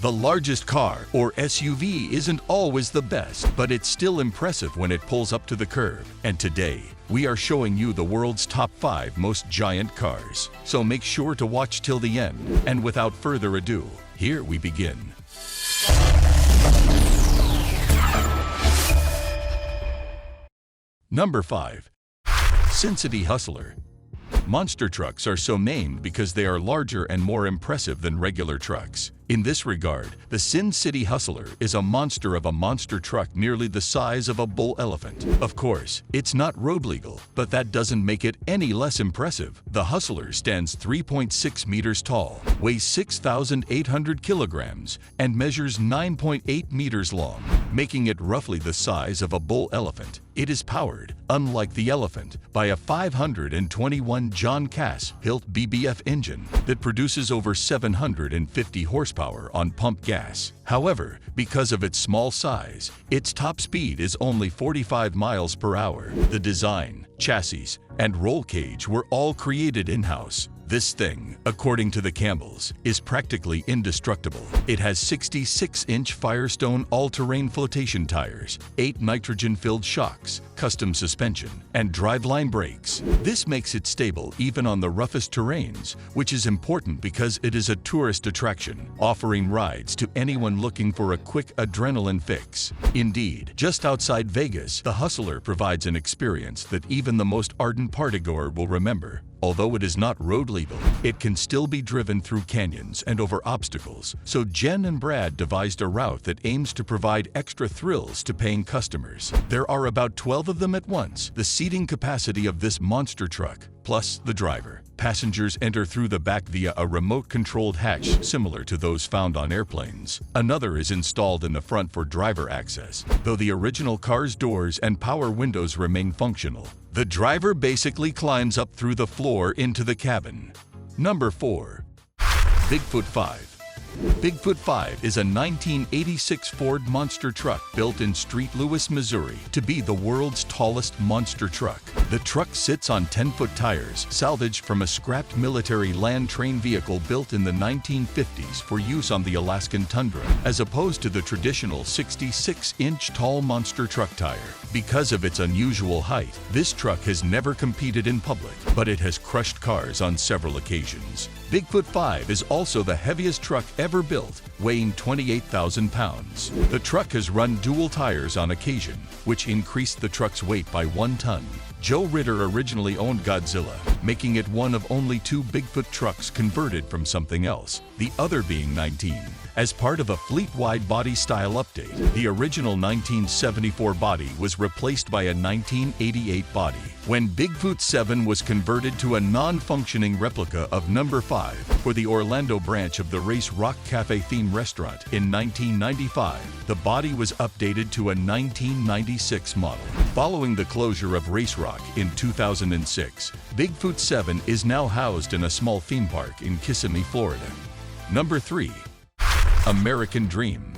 The largest car, or SUV, isn't always the best, but it's still impressive when it pulls up to the curb. And today, we are showing you the world's top 5 most giant cars. So make sure to watch till the end. And without further ado, here we begin. Number 5. Sincity Hustler. Monster trucks are so named because they are larger and more impressive than regular trucks. In this regard, the Sincity Hustler is a monster of a monster truck nearly the size of a bull elephant. Of course, it's not road legal, but that doesn't make it any less impressive. The Hustler stands 3.6 meters tall, weighs 6,800 kilograms, and measures 9.8 meters long, making it roughly the size of a bull elephant. It is powered, unlike the elephant, by a 521 John Cass-built BBF engine that produces over 750 horsepower on pump gas. However, because of its small size, its top speed is only 45 miles per hour. The design, chassis, and roll cage were all created in-house. This thing, according to the Campbells, is practically indestructible. It has 66-inch Firestone all-terrain flotation tires, 8 nitrogen-filled shocks, custom suspension, and driveline brakes. This makes it stable even on the roughest terrains, which is important because it is a tourist attraction, offering rides to anyone looking for a quick adrenaline fix. Indeed, just outside Vegas, the Hustler provides an experience that even the most ardent partygoer will remember. Although it is not road legal, it can still be driven through canyons and over obstacles, so Jen and Brad devised a route that aims to provide extra thrills to paying customers. There are about 12 of them at once. The seating capacity of this monster truck, plus the driver. Passengers enter through the back via a remote-controlled hatch similar to those found on airplanes. Another is installed in the front for driver access, though the original car's doors and power windows remain functional. The driver basically climbs up through the floor into the cabin. Number 4. Bigfoot 5. Bigfoot 5 is a 1986 Ford monster truck built in St. Louis, Missouri, to be the world's tallest monster truck. The truck sits on 10-foot tires salvaged from a scrapped military land train vehicle built in the 1950s for use on the Alaskan tundra, as opposed to the traditional 66-inch tall monster truck tire. Because of its unusual height, this truck has never competed in public, but it has crushed cars on several occasions. Bigfoot 5 is also the heaviest truck ever built, weighing 28,000 pounds. The truck has run dual tires on occasion, which increased the truck's weight by 1 ton. Joe Ritter originally owned Godzilla, making it one of only 2 Bigfoot trucks converted from something else, the other being 19. As part of a fleet-wide body style update, the original 1974 body was replaced by a 1988 body. When Bigfoot 7 was converted to a non-functioning replica of Number 5 for the Orlando branch of the Race Rock Cafe theme restaurant in 1995, the body was updated to a 1996 model. Following the closure of Race Rock in 2006, Bigfoot 7 is now housed in a small theme park in Kissimmee, Florida. Number 3. American Dream.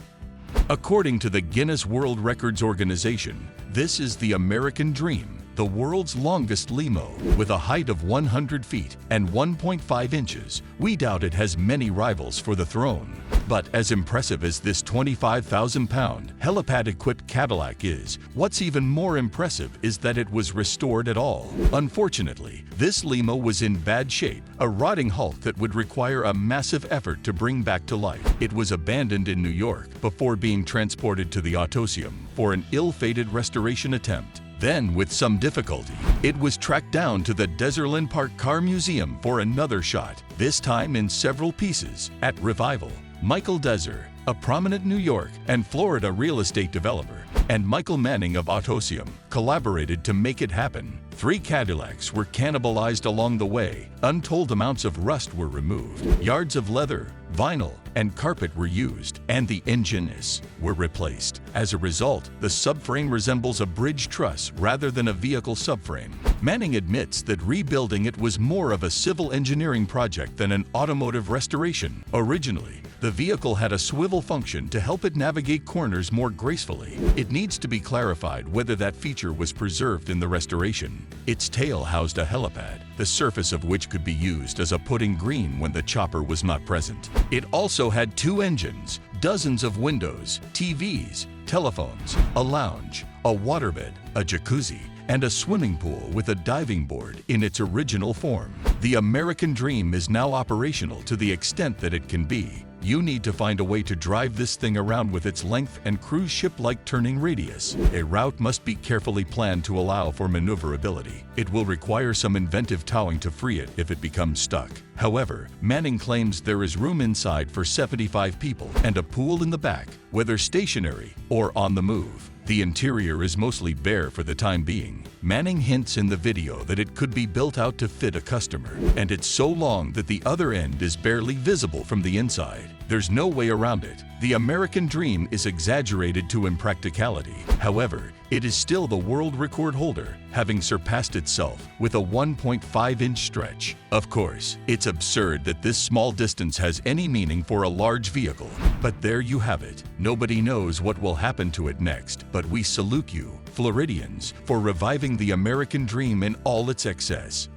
According to the Guinness World Records organization, this is the American Dream, the world's longest limo. With a height of 100 feet and 1.5 inches, we doubt it has many rivals for the throne. But as impressive as this 25,000-pound helipad-equipped Cadillac is, what's even more impressive is that it was restored at all. Unfortunately, this limo was in bad shape, a rotting hulk that would require a massive effort to bring back to life. It was abandoned in New York before being transported to the Autosium for an ill-fated restoration attempt. Then, with some difficulty, it was tracked down to the Deserland Park Car Museum for another shot, this time in several pieces. At Revival, Michael Deser, a prominent New York and Florida real estate developer, and Michael Manning of Autosium collaborated to make it happen. 3 Cadillacs were cannibalized along the way, untold amounts of rust were removed, yards of leather, vinyl, and carpet were used, and the engines were replaced. As a result, the subframe resembles a bridge truss rather than a vehicle subframe. Manning admits that rebuilding it was more of a civil engineering project than an automotive restoration. Originally, the The vehicle had a swivel function to help it navigate corners more gracefully. It needs to be clarified whether that feature was preserved in the restoration. Its tail housed a helipad, the surface of which could be used as a putting green when the chopper was not present. It also had 2 engines, dozens of windows, TVs, telephones, a lounge, a waterbed, a jacuzzi, and a swimming pool with a diving board in its original form. The American Dream is now operational to the extent that it can be. You need to find a way to drive this thing around with its length and cruise ship-like turning radius. A route must be carefully planned to allow for maneuverability. It will require some inventive towing to free it if it becomes stuck. However, Manning claims there is room inside for 75 people and a pool in the back, whether stationary or on the move. The interior is mostly bare for the time being. Manning hints in the video that it could be built out to fit a customer, and it's so long that the other end is barely visible from the inside. There's no way around it. The American Dream is exaggerated to impracticality. However, it is still the world record holder, having surpassed itself with a 1.5-inch stretch. Of course, it's absurd that this small distance has any meaning for a large vehicle, but there you have it. Nobody knows what will happen to it next, but we salute you, Floridians, for reviving the American Dream in all its excess.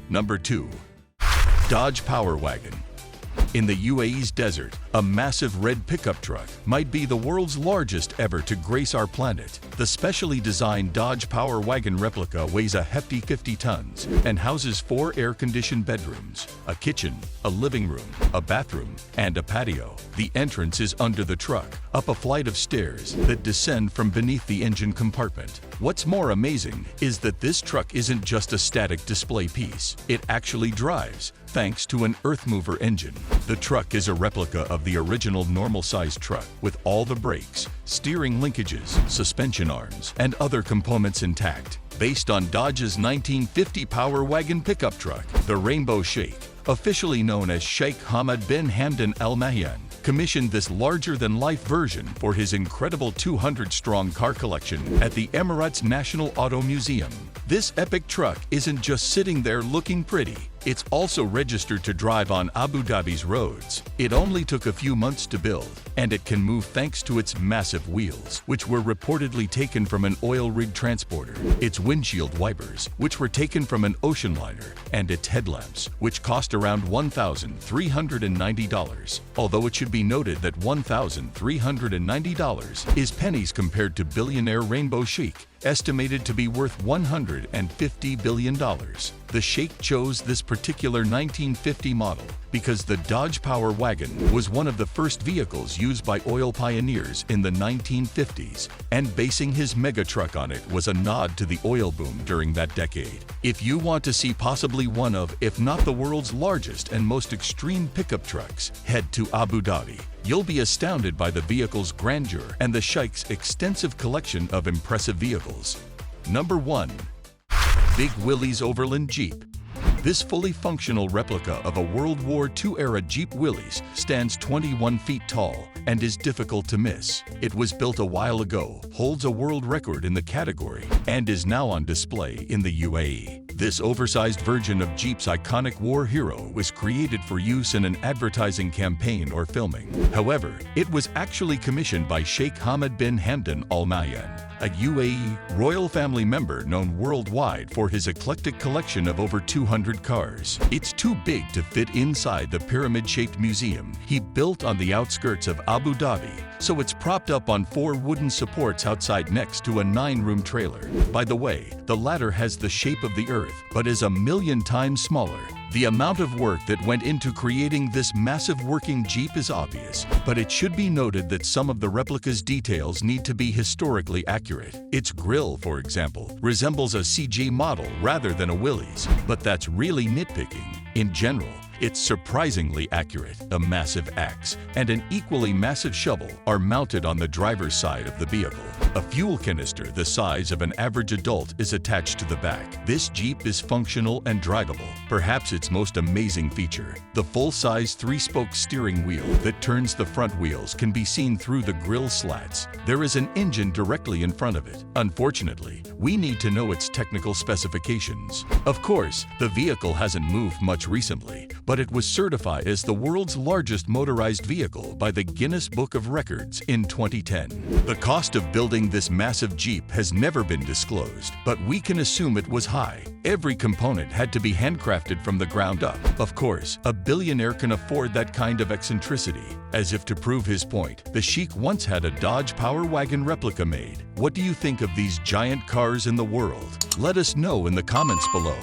Number 2. Dodge Power Wagon. In the UAE's desert, a massive red pickup truck might be the world's largest ever to grace our planet. The specially designed Dodge Power Wagon replica weighs a hefty 50 tons and houses 4 air-conditioned bedrooms, a kitchen, a living room, a bathroom, and a patio. The entrance is under the truck, up a flight of stairs that descend from beneath the engine compartment. What's more amazing is that this truck isn't just a static display piece. It actually drives, thanks to an earth mover engine. The truck is a replica of the original normal-sized truck with all the brakes, steering linkages, suspension arms, and other components intact. Based on Dodge's 1950 Power Wagon pickup truck, the Rainbow Sheikh, officially known as Sheikh Hamad bin Hamdan Al Nahyan, commissioned this larger-than-life version for his incredible 200-strong car collection at the Emirates National Auto Museum. This epic truck isn't just sitting there looking pretty, it's also registered to drive on Abu Dhabi's roads. It only took a few months to build, and it can move thanks to its massive wheels, which were reportedly taken from an oil rig transporter, its windshield wipers, which were taken from an ocean liner, and its headlamps, which cost around $1,390. Although it should be noted that $1,390 is pennies compared to billionaire Rainbow Sheikh, estimated to be worth $150 billion. The Sheikh chose this particular 1950 model because the Dodge Power Wagon was one of the first vehicles used by oil pioneers in the 1950s, and basing his mega truck on it was a nod to the oil boom during that decade. If you want to see possibly one of, if not the world's largest and most extreme pickup trucks, head to Abu Dhabi. You'll be astounded by the vehicle's grandeur and the Sheikh's extensive collection of impressive vehicles. Number 1. Big Willys-Overland Jeep. This fully functional replica of a World War II-era Jeep Willys stands 21 feet tall and is difficult to miss. It was built a while ago, holds a world record in the category, and is now on display in the UAE. This oversized version of Jeep's iconic war hero was created for use in an advertising campaign or filming. However, it was actually commissioned by Sheikh Hamad bin Hamdan Al Nahyan, a UAE royal family member known worldwide for his eclectic collection of over 200 cars. It's too big to fit inside the pyramid-shaped museum he built on the outskirts of Abu Dhabi, so it's propped up on 4 wooden supports outside next to a 9-room trailer. By the way, the latter has the shape of the Earth, but is a million times smaller. The amount of work that went into creating this massive working Jeep is obvious, but it should be noted that some of the replica's details need to be historically accurate. Its grille, for example, resembles a CG model rather than a Willys, but that's really nitpicking. In general, it's surprisingly accurate. A massive axe and an equally massive shovel are mounted on the driver's side of the vehicle. A fuel canister the size of an average adult is attached to the back. This Jeep is functional and drivable. Perhaps its most amazing feature, the full-size 3-spoke steering wheel that turns the front wheels can be seen through the grille slats. There is an engine directly in front of it. Unfortunately, we need to know its technical specifications. Of course, the vehicle hasn't moved much recently, but it was certified as the world's largest motorized vehicle by the Guinness Book of Records in 2010. The cost of building this massive Jeep has never been disclosed, but we can assume it was high. Every component had to be handcrafted from the ground up. Of course, a billionaire can afford that kind of eccentricity. As if to prove his point, the Sheik once had a Dodge Power Wagon replica made. What do you think of these giant cars in the world? Let us know in the comments below.